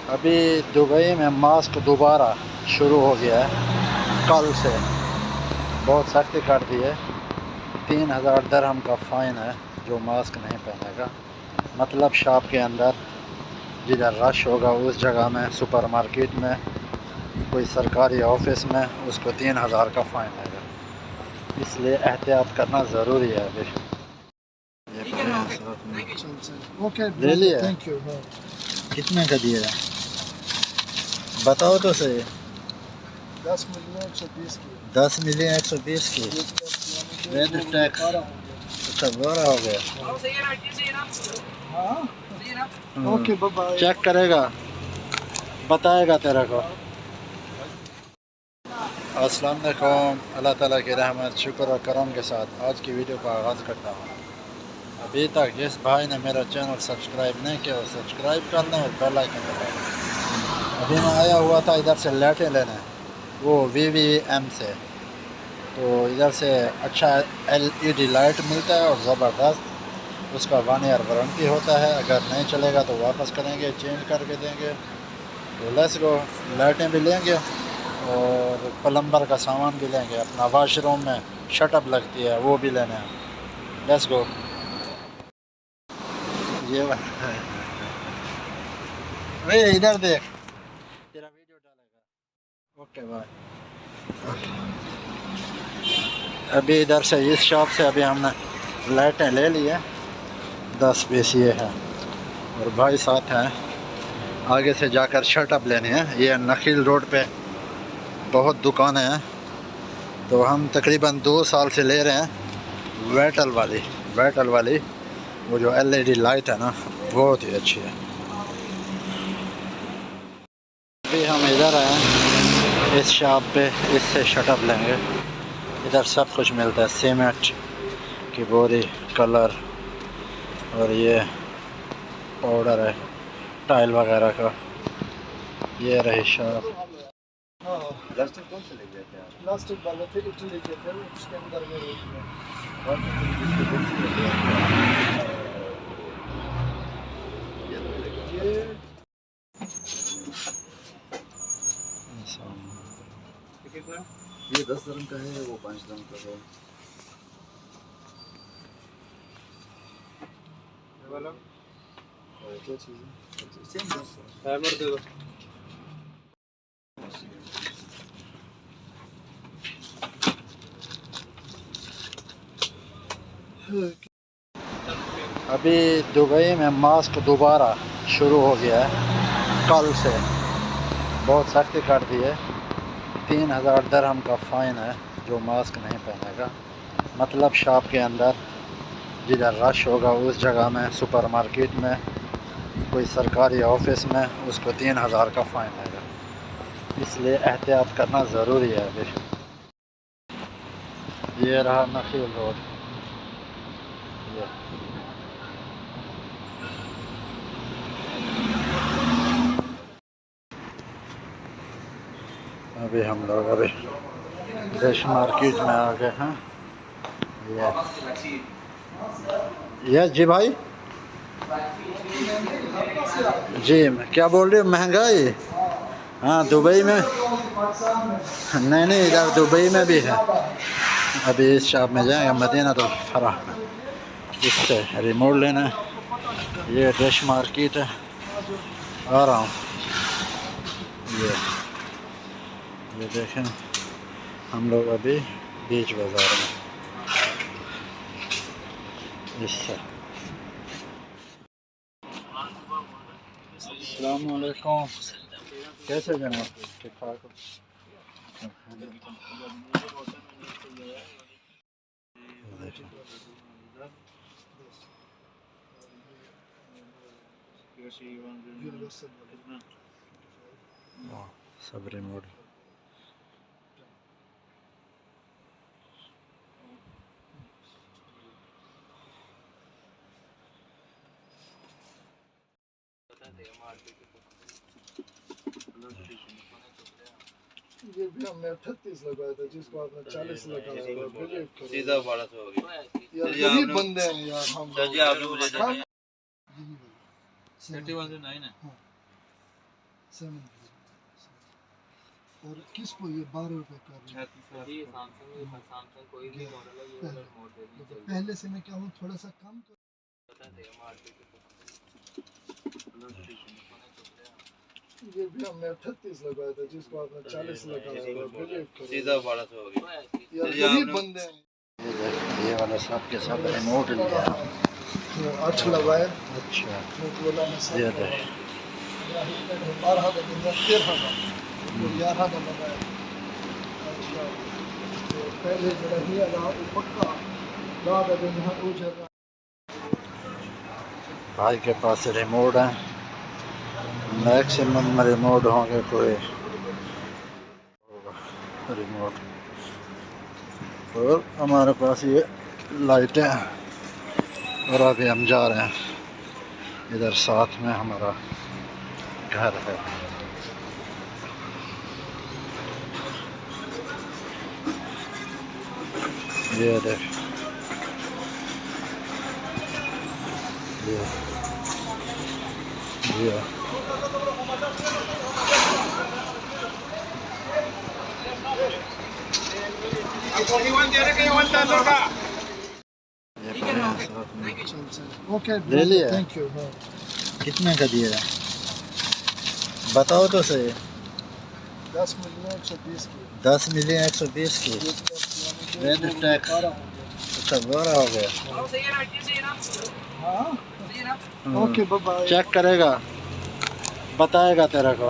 अभी दुबई में मास्क दोबारा शुरू हो गया है कल से। बहुत सख्ती कर दी है। 3000 दिरहम का फ़ाइन है जो मास्क नहीं पहनेगा। मतलब शॉप के अंदर जिधर रश होगा उस जगह में, सुपरमार्केट में, कोई सरकारी ऑफिस में, उसको 3000 का फ़ाइन आएगा। इसलिए एहतियात करना ज़रूरी है। अभी ले लिया? Thank you. कितने का दिया है बताओ तो सही। 10 मिलियन 120 की। 10 मिलियन 120 की विद टैक्स। अच्छा 12 हो गया। Okay bye bye. चेक करेगा, बताएगा तेरे को। अस्सलाम वालेकुम। अल्लाह ताला की रहमत, शुक्र और करम के साथ आज की वीडियो का आगाज़ करता हूँ। अभी तक जिस भाई ने मेरा चैनल सब्सक्राइब नहीं किया वो सब्सक्राइब कर लें और बेल आइकन दबा दें। अभी मैं आया हुआ था इधर से लाइटें लेने, वो VVM से। तो इधर से अच्छा LED लाइट मिलता है और ज़बरदस्त। उसका 1 ईयर वारंटी होता है। अगर नहीं चलेगा तो वापस करेंगे, चेंज करके देंगे। तो लेट्स गो, लाइटें भी लेंगे और प्लम्बर का सामान भी लेंगे। अपना वाशरूम में शटअप लगती है वो भी लेना है। Let's go. ये भाई इधर देख, तेरा वीडियो डालेगा। Okay bye. अभी इधर से इस शॉप से अभी हमने लाइटें ले ली है। 10-20 ये है और भाई साथ हैं। आगे से जाकर शटअप लेने हैं। ये नखील रोड पे बहुत दुकानें हैं। तो हम तकरीबन 2 साल से ले रहे हैं वेटल वाली वो जो LED लाइट है ना, बहुत ही अच्छी है। अभी हम इधर आए इस शॉप पे, इससे शटअप लेंगे। इधर सब कुछ मिलता है, सीमेंट की बोरी, कलर और ये पाउडर है टाइल वगैरह का। ये रही शॉप। प्लास्टिक कौन से लेके आते हैं? प्लास्टिक वाले थे, इटली के थे, उसके अंदर में ये कितना? ये 10 dirham का है, वो 5 dirham का है। ये वाला क्या चीज़ है? सेम हैमर दे दो। अभी दुबई में मास्क दोबारा शुरू हो गया है कल से। बहुत सख्ती कर दी है। 3000 दिरहम का फ़ाइन है जो मास्क नहीं पहनेगा। मतलब शॉप के अंदर जिधर रश होगा उस जगह में, सुपरमार्केट में, कोई सरकारी ऑफिस में, उसको 3000 का फ़ाइन आएगा। इसलिए एहतियात करना ज़रूरी है। अभी ये रहा नखील रोड। ये अभी हम लोग अभी फिश मार्केट में आ गए हैं। यस जी भाई जी, क्या बोल रहे हो? महंगाई? हाँ दुबई में नहीं, इधर दुबई में भी है। अभी इस शॉप में जाएंगे, मदीना तो फरा, इससे रिमोट लेना है। ये फिश मार्केट है, आ रहा हूँ। ये देखें, हम लोग अभी बीच बाज़ार में। इससे अस्सलाम वालेकुम। कैसे जनाब? ठीक ठाक हो? सब रिमोट। ये भी हमने 38 लगाया था, जिसको आपने 40 लगाया है। सीधा 1200 हो गया। यार गरीब बंदे हैं यार हम लोग। आपने मुझे 31 से 9 है। 7 और किसको ये 12 रुपए कर रहे हैं? जी सैमसंग कोई भी मॉडल है ये वाला मॉडल है। पहले से मैं क्या हूँ थोड़ा सा कम कर पता है मार्केट ये भी हमने 38 लगाया था जिसको आपने 40 लगाया था बिलीव करो सीधा 1200 हो गया। यार गरीब बंदे हैं ये वाला सब के सब रिमोट लिया। वो 8 लगाया अच्छा वो बोला मैं सब ये देख 12 का दिन 13 का वो 11 का लगाया अच्छा तो पहले जरा ही अदा पक्का बाद अगर यहाँ वो जगह भाई के पास रिमोट है, मैक्सिमम रिमोट होंगे कोई रिमोट। और हमारे पास ये लाइटें हैं और अभी हम जा रहे हैं इधर साथ में हमारा घर है। ये देख ये ओके ले लिया? थैंक यू कितने का दिया है बताओ तो सही। 10 मिलियन 120 की 10 मिलियन 120 की विद टैक्स। अच्छा 12 हो गया। हाँ ओके बाय बाय चेक करेगा बताएगा तेरे को।